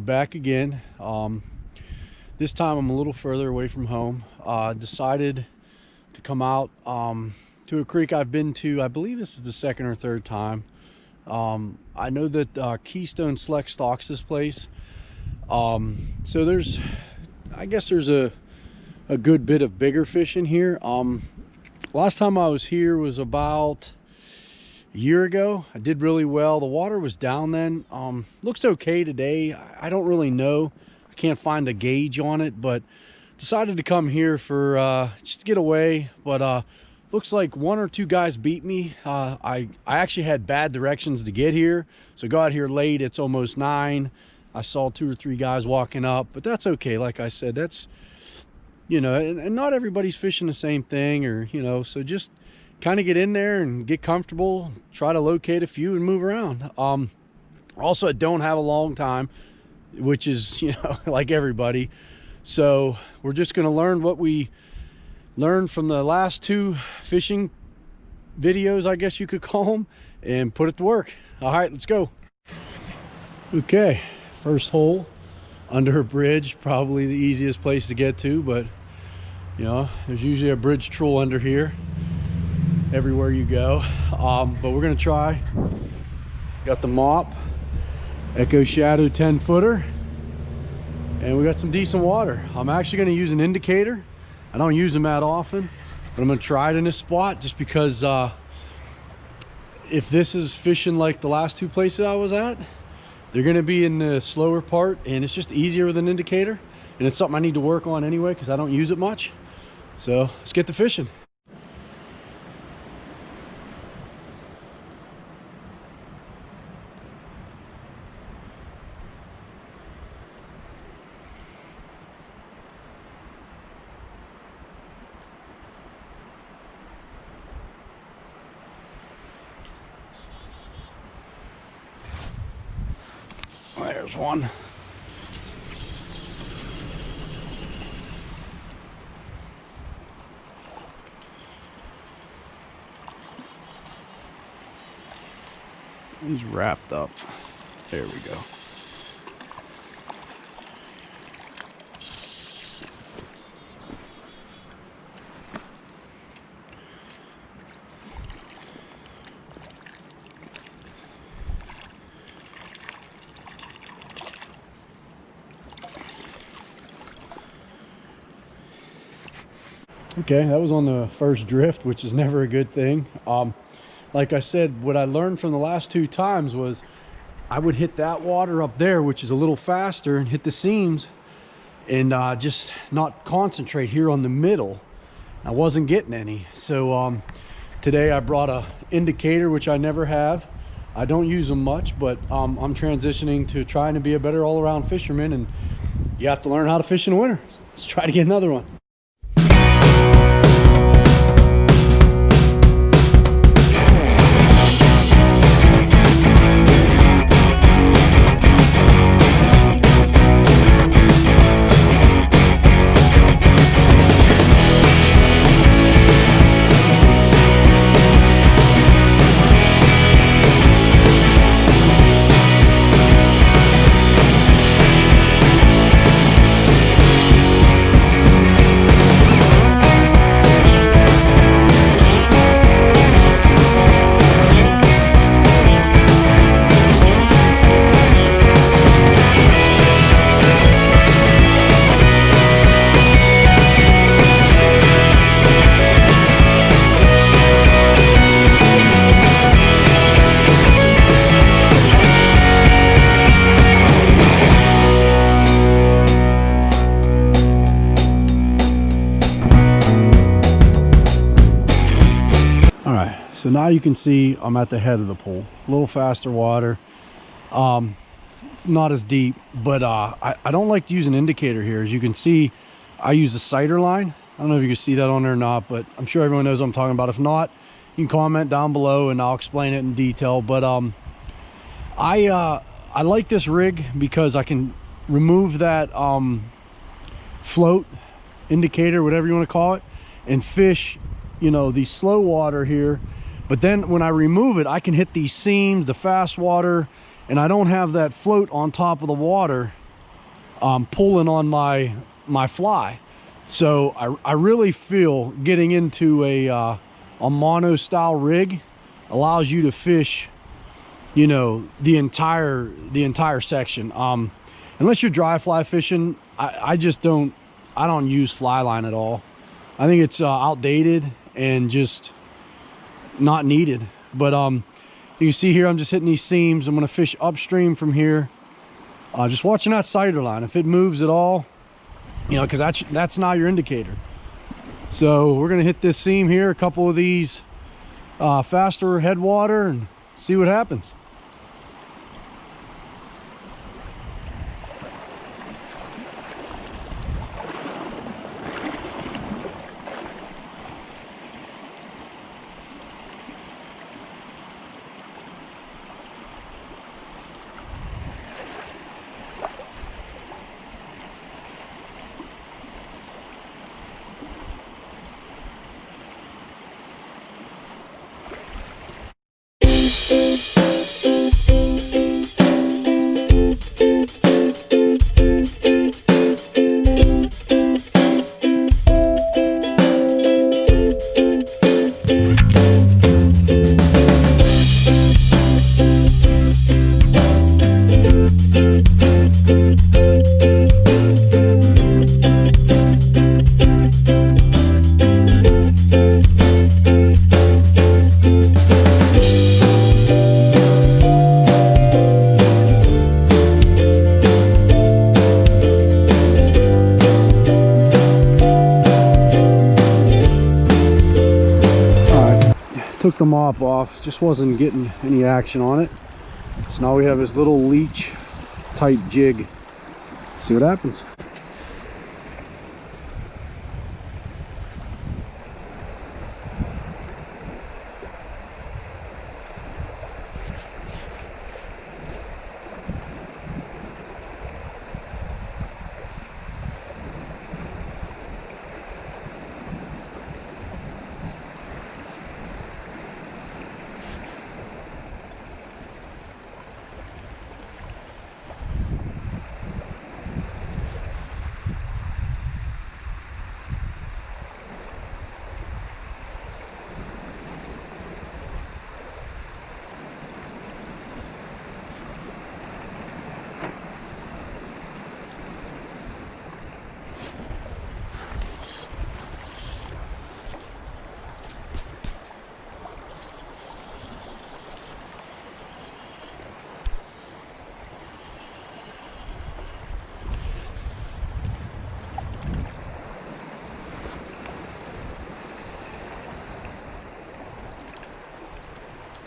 Back again. This time I'm a little further away from home. Decided to come out to a creek I've been to. I believe this is the second or third time. I know that Keystone Select stocks this place, so I guess there's a good bit of bigger fish in here. Last time I was here was about a year ago. I did really well. The water was down then. Looks okay today. I don't really know. I can't find a gauge on it, but decided to come here for just to get away. But looks like one or two guys beat me. I actually had bad directions to get here, so got here late. It's almost 9. I saw 2 or 3 guys walking up, but that's okay. Like I said, that's, you know, and not everybody's fishing the same thing, or, you know, so just kind of get in there and get comfortable, try to locate a few and move around. Also, I don't have a long time, which is, you know, like everybody. So we're just going to learn what we learned from the last 2 fishing videos, I guess you could call them, and put it to work. All right, let's go. Okay, first hole under a bridge, probably the easiest place to get to, but you know, there's usually a bridge troll under here everywhere you go. But we're gonna try. Got the mop, Echo Shadow 10-footer, and we got some decent water. I'm actually gonna use an indicator. I don't use them that often, but I'm gonna try it in this spot just because if this is fishing like the last 2 places I was at, they're gonna be in the slower part, and it's just easier with an indicator, and it's something I need to work on anyway because I don't use it much. So let's get to fishing. There's one. He's wrapped up. There we go. Okay, that was on the first drift, which is never a good thing. Like I said, what I learned from the last 2 times was I would hit that water up there, which is a little faster, and hit the seams, and just not concentrate here on the middle. I wasn't getting any. So today I brought a indicator, which I never have. I don't use them much, but I'm transitioning to trying to be a better all-around fisherman, and you have to learn how to fish in the winter. Let's try to get another one. So now you can see I'm at the head of the pool, a little faster water. It's not as deep, but I don't like to use an indicator here. As you can see, I use a sighter line. I don't know if you can see that on there or not, but I'm sure everyone knows what I'm talking about. If not, you can comment down below and I'll explain it in detail. But I like this rig because I can remove that float indicator, whatever you want to call it, and fish, you know, the slow water here. But then when I remove it, I can hit these seams, the fast water, and I don't have that float on top of the water pulling on my fly. So I really feel getting into a mono style rig allows you to fish, you know, the entire section. Unless you're dry fly fishing, I don't use fly line at all. I think it's outdated and just not needed. But you can see here, I'm just hitting these seams. I'm going to fish upstream from here. Just watching that sighter line. If it moves at all, you know, because that's not your indicator. So we're going to hit this seam here, a couple of these faster headwater, and see what happens. Took the mop off, just wasn't getting any action on it. So now we have this little leech type jig. Let's see what happens.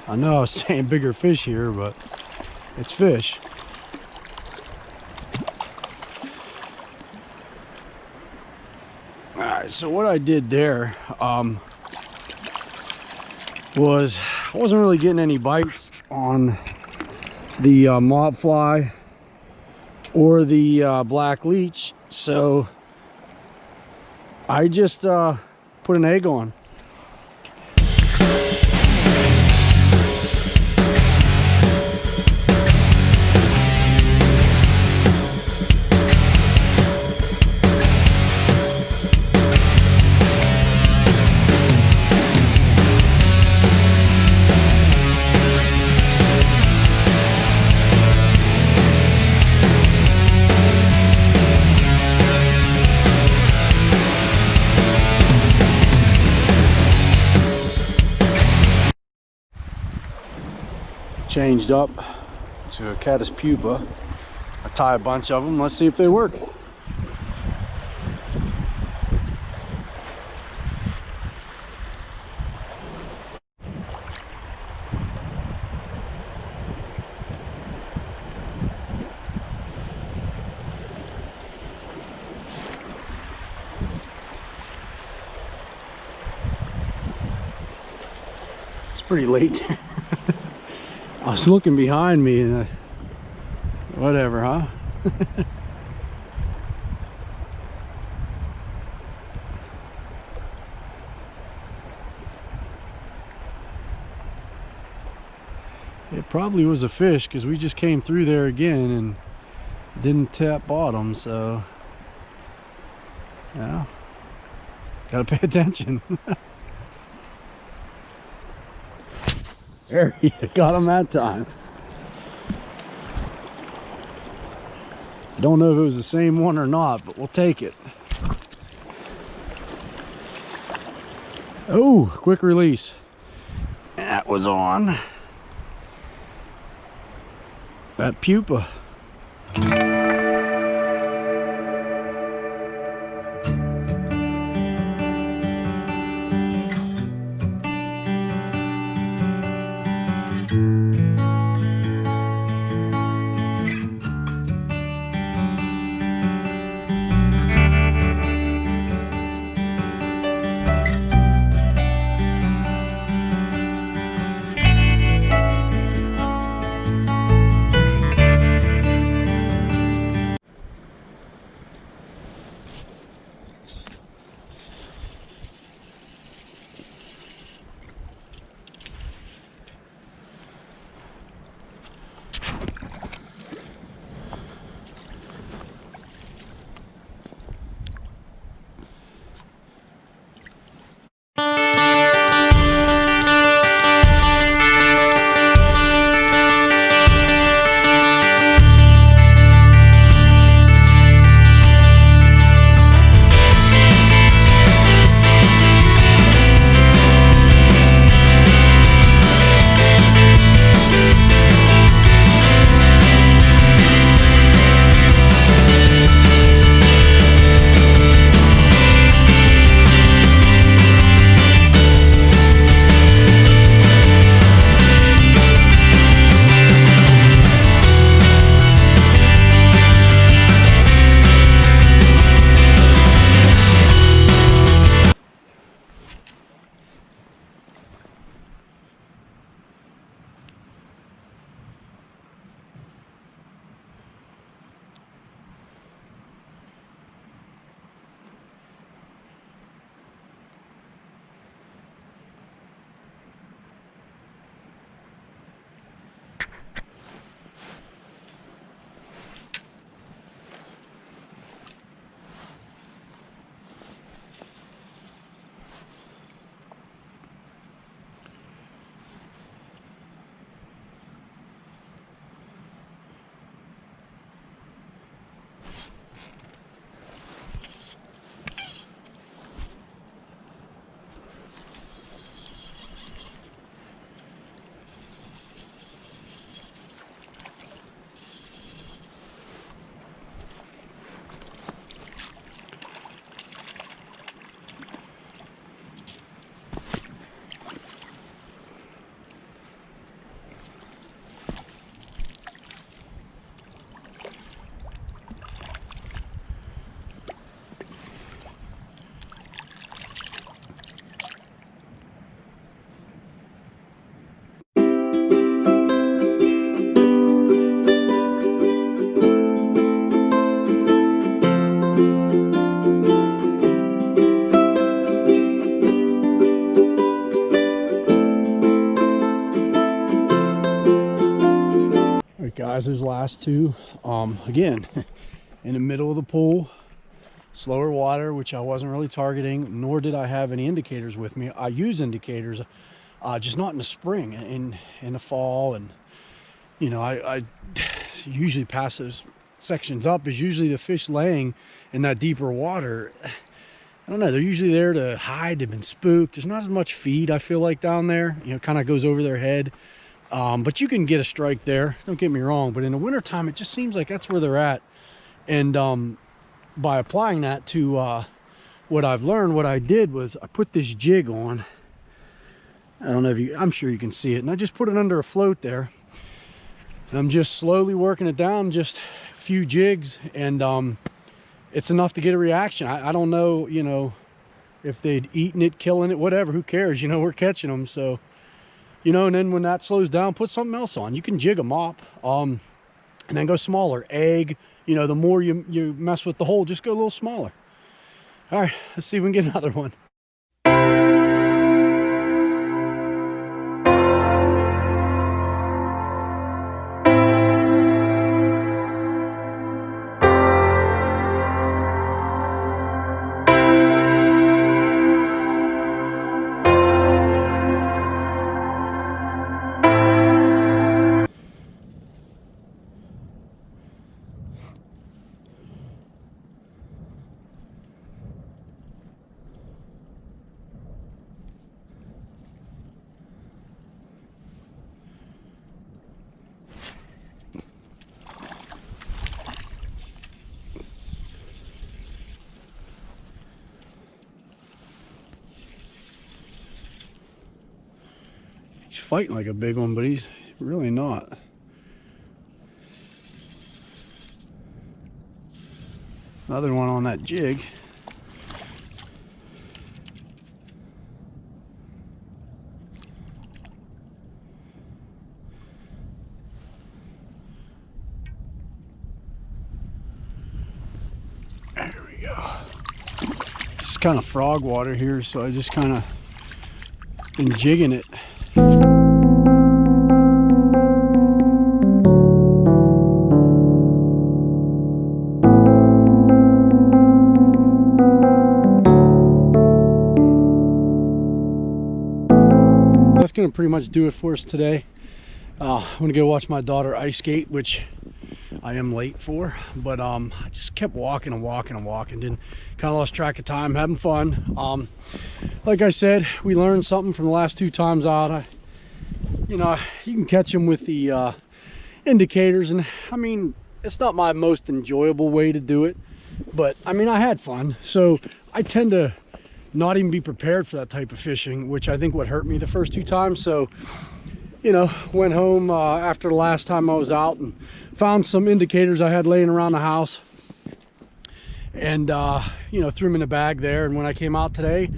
I know I was saying bigger fish here, but it's fish. All right, so what I did there was I wasn't really getting any bites on the mob fly or the black leech, so I just put an egg on. Changed up to a caddis pupa. I tie a bunch of them. Let's see if they work. pretty late. I was looking behind me and whatever, huh? It probably was a fish because we just came through there again and didn't tap bottom, so yeah, gotta pay attention. There you got him that time. Don't know if it was the same one or not, but we'll take it. Oh, quick release. That was on that pupa. Guys, those last two, again, in the middle of the pool, slower water, which I wasn't really targeting, nor did I have any indicators with me. I use indicators, just not in the spring, in the fall, and you know, I usually pass those sections up is usually the fish laying in that deeper water. I don't know, they're usually there to hide. They've been spooked. There's not as much feed, I feel like, down there, you know, kind of goes over their head. But you can get a strike there, don't get me wrong, but in the wintertime it just seems like that's where they're at. And by applying that to what I've learned, what I did was I put this jig on. I don't know if you, I'm sure you can see it, and I just put it under a float there, and I'm just slowly working it down, just a few jigs, and it's enough to get a reaction. I don't know, you know, if they'd eaten it, killing it, whatever, who cares, you know, we're catching them. So you know, and then when that slows down, put something else on. You can jig them up, and then go smaller. Egg, you know, the more you mess with the hole, just go a little smaller. All right, let's see if we can get another one. Fighting like a big one, but he's really not. Another one on that jig. There we go. It's kind of frog water here, so I just kind of been jigging it. That's gonna pretty much do it for us today. I'm gonna go watch my daughter ice skate, which I am late for, but I just kept walking and walking and walking. Didn't kind of lost track of time, having fun. Like I said, we learned something from the last 2 times out. You know, you can catch them with the indicators, and I mean, it's not my most enjoyable way to do it, but I mean, I had fun. So I tend to not even be prepared for that type of fishing, which I think what hurt me the first 2 times. So, you know, went home after the last time I was out and found some indicators I had laying around the house, and you know, threw them in a bag there. And when I came out today,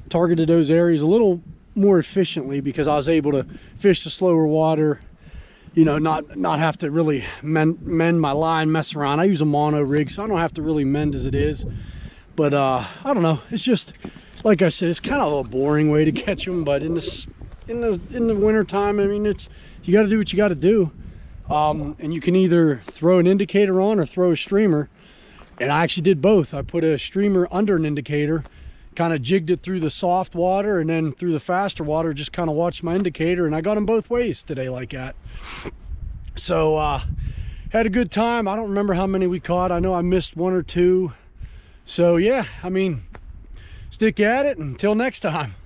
targeted those areas a little more efficiently, because I was able to fish the slower water, you know, not have to really mend my line, mess around. I use a mono rig, so I don't have to really mend as it is. But I don't know, it's just, like I said, it's kind of a boring way to catch them. But in the winter time, I mean, you got to do what you got to do. And you can either throw an indicator on or throw a streamer. And I actually did both. I put a streamer under an indicator, kind of jigged it through the soft water, and then through the faster water, just kind of watched my indicator, and I got them both ways today like that. So had a good time. I don't remember how many we caught. I know I missed 1 or 2. So yeah, I mean, stick at it until next time.